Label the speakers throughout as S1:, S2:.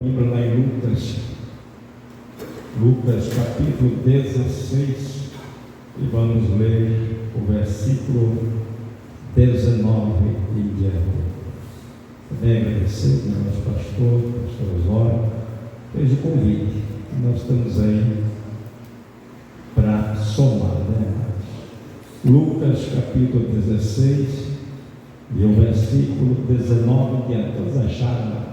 S1: Lá em Lucas capítulo 16, e vamos ler o versículo 19 em diante. Também agradecer ao nosso pastor Osório, fez o convite. Nós estamos aí para somar, né? Lucas capítulo 16 e o versículo 19 em diante. Todos acharam?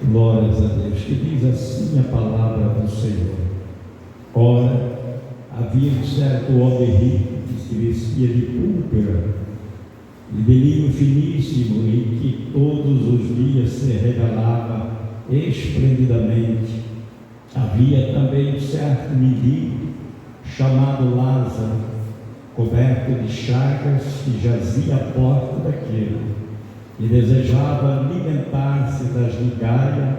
S1: Glórias a Deus, que diz assim a palavra do Senhor. Ora, havia um certo homem rico que se vestia de púrpura e de linho finíssimo, e que todos os dias se regalava esplendidamente. Havia também um certo mendigo chamado Lázaro, coberto de chagas, que jazia à porta daquele e desejava alimentar-se das migalhas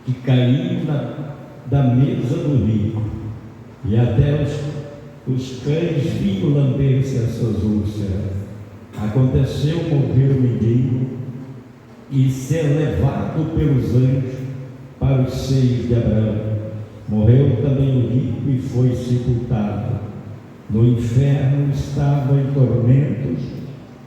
S1: que caíam da mesa do rico, e até os cães vinham lamber-se as suas úlceras. Aconteceu morrer o mendigo e ser levado pelos anjos para os seios de Abraão. Morreu também o rico e foi sepultado. No inferno estava em tormentos.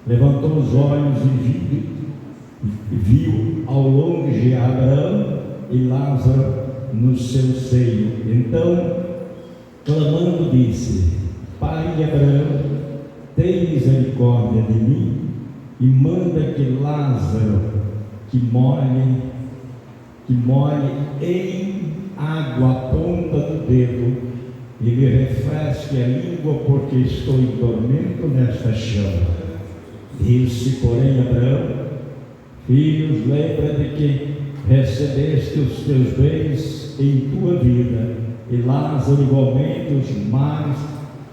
S1: Levantou os olhos e viu ao longe Abraão e Lázaro no seu seio. Então, clamando, disse: Pai Abraão, tem misericórdia de mim e manda que Lázaro que molhe em água a ponta do dedo e me refresque a língua, porque estou em tormento nesta chama. Disse, porém, Abraão: Filhos, lembra de que recebeste os teus bens em tua vida, e Lázaro igualmente os males.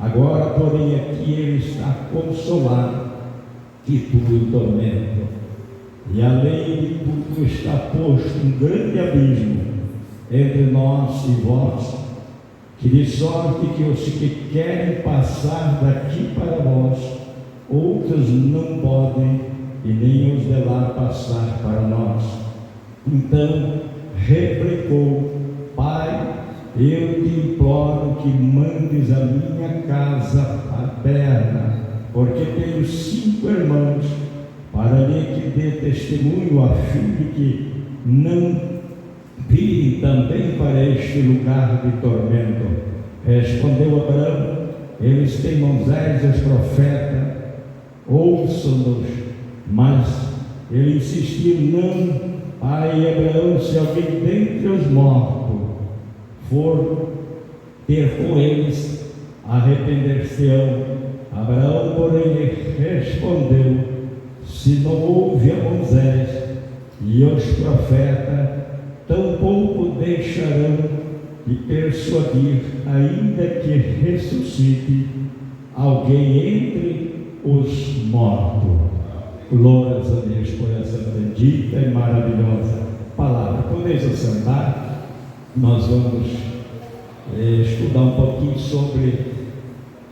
S1: Agora, porém, aqui ele está consolado, e tu em tormento. E além de tudo está posto um grande abismo entre nós e vós, que de sorte que os que querem passar daqui para vós, outros não podem, e nem os de lá passar para nós. Então replicou: Pai, eu te imploro que mandes a minha casa paterna, porque tenho 5 irmãos, para que dê testemunho, a fim de que não virem também para este lugar de tormento. Respondeu Abraão: Eles têm Moisés e os profetas, ouçam-nos. Mas ele insistiu: Não, pai Abraão, se alguém dentre os mortos for ter com eles, arrepender-se-ão. Abraão, porém, respondeu: Se não houve a Moisés e os profetas, tampouco deixarão de persuadir, ainda que ressuscite alguém entre os mortos. Glórias a Deus por essa bendita e maravilhosa palavra. Podeis assentar. Nós vamos estudar um pouquinho sobre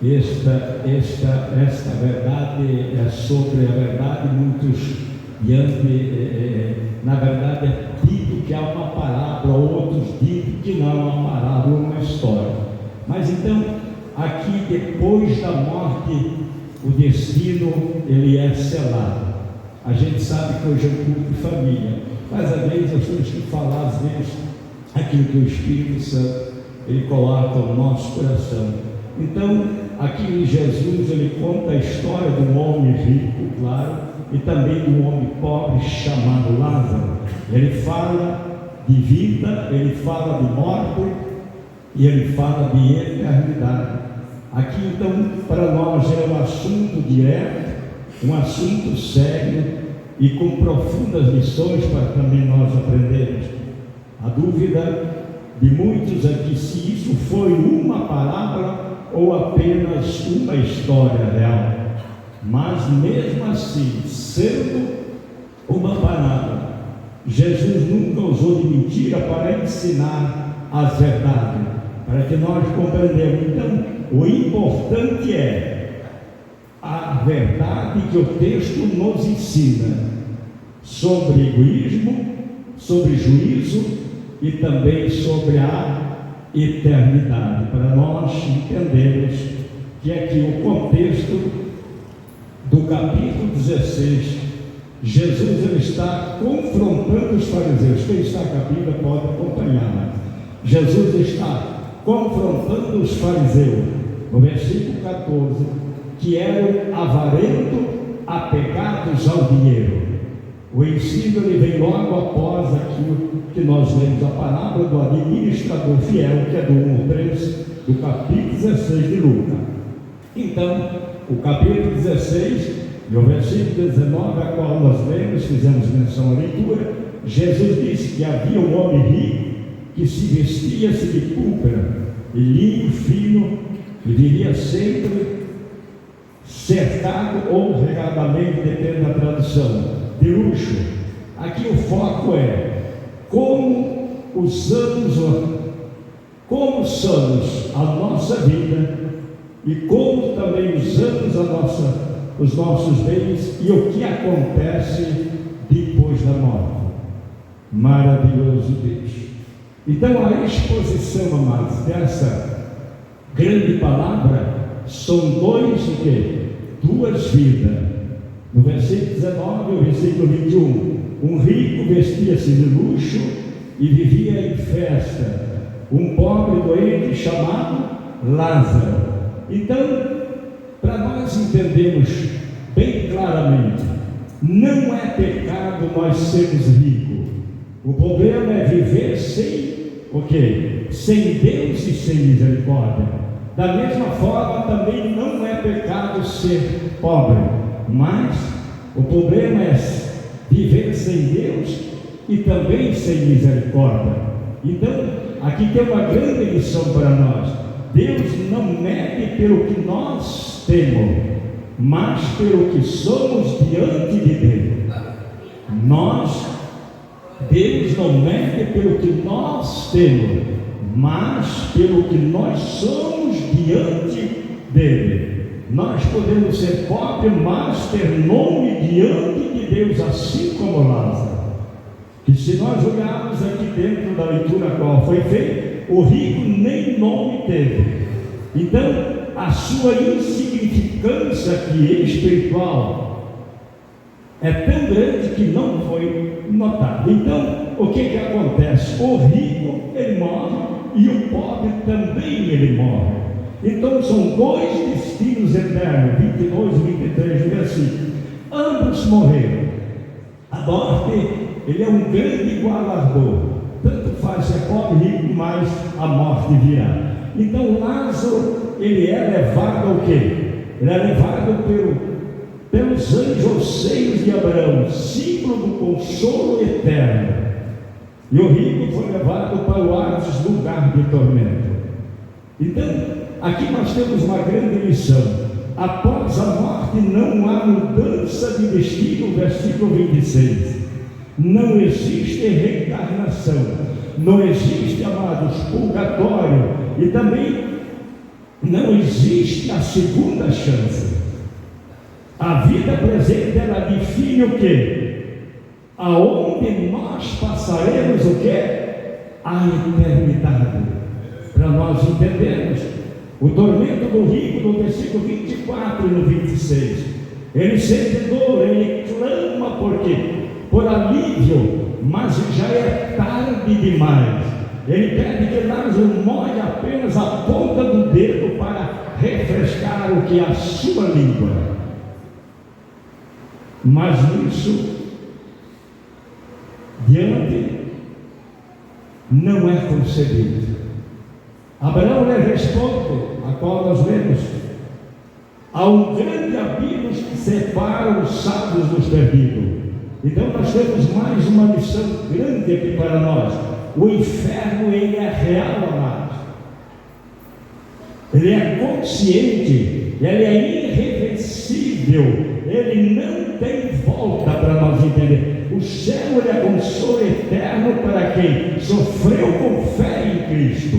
S1: esta verdade. É sobre a verdade. Muitos na verdade é dito que há uma parábola, outros dizem que não é uma parábola, uma história. Mas então, aqui, depois da morte, o destino ele é selado. A gente sabe que hoje é um culto de família, mas às vezes nós temos que falar, às vezes, aquilo que o Espírito Santo ele coloca no nosso coração. Então, aqui em Jesus ele conta a história de um homem rico, claro, e também de um homem pobre chamado Lázaro. Ele fala de vida, ele fala de morte e ele fala de eternidade. Aqui então para nós é um assunto direto, um assunto sério e com profundas lições para também nós aprendermos. A dúvida de muitos é que se isso foi uma parábola ou apenas uma história real. Mas mesmo assim, sendo uma parábola, Jesus nunca usou de mentira para ensinar as verdades, para que nós compreendamos. Então, o importante é a verdade que o texto nos ensina sobre egoísmo, sobre juízo e também sobre a eternidade, para nós entendermos que aqui o contexto do capítulo 16, Jesus ele está confrontando os fariseus. Quem está com a Bíblia pode acompanhar. Jesus está confrontando os fariseus, no versículo 14, que eram avarentos, apegados ao dinheiro. O ensino ele vem logo após aquilo que nós lemos, a palavra do administrador fiel, que é do 1 ao 3, do capítulo 16 de Lucas. Então, o capítulo 16, no versículo 19, a qual nós lemos, fizemos menção à leitura, Jesus disse que havia um homem rico que se vestia-se de púrpura e linho fino e vivia sempre cercado ou regadamente, depende da tradução, de luxo. Aqui o foco é como usamos a nossa vida e como também usamos os nossos bens e o que acontece depois da morte. Maravilhoso Deus. Então a exposição, amados, dessa grande palavra são duas vidas. No versículo 19 e o versículo 21, um rico vestia-se de luxo e vivia em festa, um pobre doente chamado Lázaro. Então, para nós entendermos bem claramente, não é pecado nós sermos ricos. O problema é viver sem o quê? Sem Deus e sem misericórdia. Da mesma forma, também não é pecado ser pobre, mas o problema é viver sem Deus e também sem misericórdia. Então, aqui tem uma grande lição para nós. Deus não mede pelo que nós temos, mas pelo que somos diante de Deus. Deus não mede pelo que nós temos, mas pelo que nós somos diante dele. Nós podemos ser pobres, mas ter nome diante de Deus, assim como Lázaro. Que se nós olharmos aqui dentro da leitura a qual foi feita, o rico nem nome teve. Então, a sua insignificância aqui espiritual é tão grande que não foi notada. Então, o que acontece? O rico, ele morre, e o pobre também ele morre. Então, são dois destinos eternos, 22 e 23 versículos. Ambos morreram. A morte, ele é um grande galardão. Tanto faz ser pobre e rico, mas a morte virá. Então, Lázaro, ele é levado ao quê? Ele é levado pelos anjos aos seios de Abraão, símbolo do consolo eterno. E o rico foi levado para o Hades, lugar de tormento. Então, aqui nós temos uma grande lição. Após a morte não há mudança de destino, versículo 26. Não existe reencarnação, não existe, amados, purgatório, e também não existe a segunda chance. A vida presente, ela define o quê? Aonde nós passaremos o quê? A eternidade. Para nós entendermos o tormento do rico, no versículo 24 e no 26. Ele sente dor, ele clama por quê? Por alívio, mas já é tarde demais. Ele pede que Lázaro molhe apenas a ponta do dedo para refrescar o que é a sua língua. Mas nisso, diante, não é concebido. Abraão lhe responde, a qual nós lemos: há um grande abismo que separa os sábios dos perdidos. Então nós temos mais uma lição grande aqui para nós. O inferno, ele é real, amados. Ele é consciente, ele é irreversível, ele não tem volta, para nós entender. O céu, ele é consolo eterno para quem sofreu com fé em Cristo,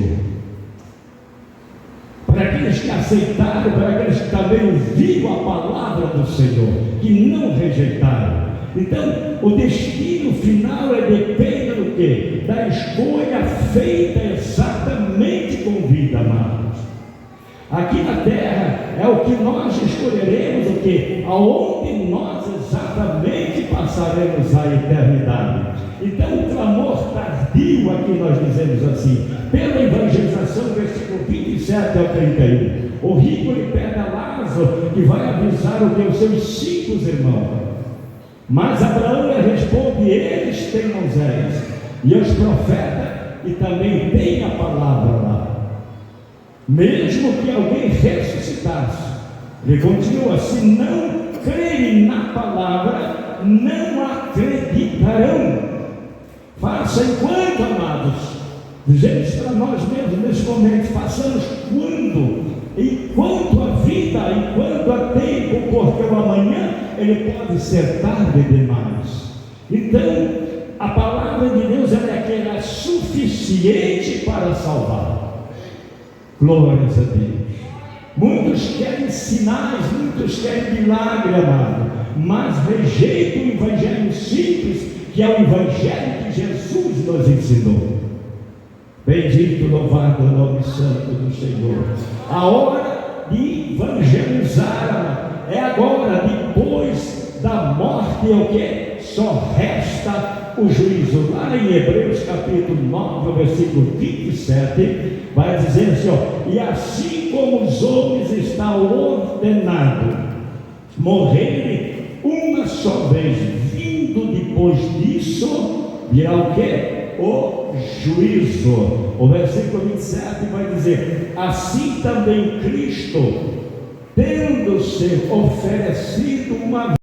S1: para aqueles que aceitaram, para aqueles que também ouviram a palavra do Senhor, que não rejeitaram. Então, o destino final depende do quê? Da escolha feita exatamente com vida, amados. Aqui na terra é o que nós escolheremos, o que? Aonde nós exatamente passaremos a eternidade. Então, o clamor tardio, aqui nós dizemos assim, pela evangelização, versículo 27 ao 31. O rico lhe pede a Lázaro, que vai avisar o que? Os seus 5 irmãos. Mas Abraão lhe responde: eles têm Moisés e os profetas, e também tem a palavra lá. Mesmo que alguém ressuscitasse, ele continua: se não crerem na palavra, não acreditarão. Faça enquanto, amados, dizemos para nós mesmos nesse momento, façamos enquanto a vida, enquanto há tempo, porque o amanhã ele pode ser tarde demais. Então, a palavra de Deus ela é aquela suficiente para salvar. Glórias a Deus. Muitos querem sinais, muitos querem milagre, amado, mas rejeitam o evangelho simples, que é o evangelho que Jesus nos ensinou. Bendito, louvado o nome santo do Senhor. A hora de evangelizar é agora, depois da morte. É o que? Só resta o juízo. Lá em Hebreus capítulo 9, versículo 27, vai dizer assim, ó: e assim como os homens está ordenado morrerem uma só vez, vindo depois disso virá o que? O juízo. O versículo 27 vai dizer: assim também Cristo, tendo se oferecido uma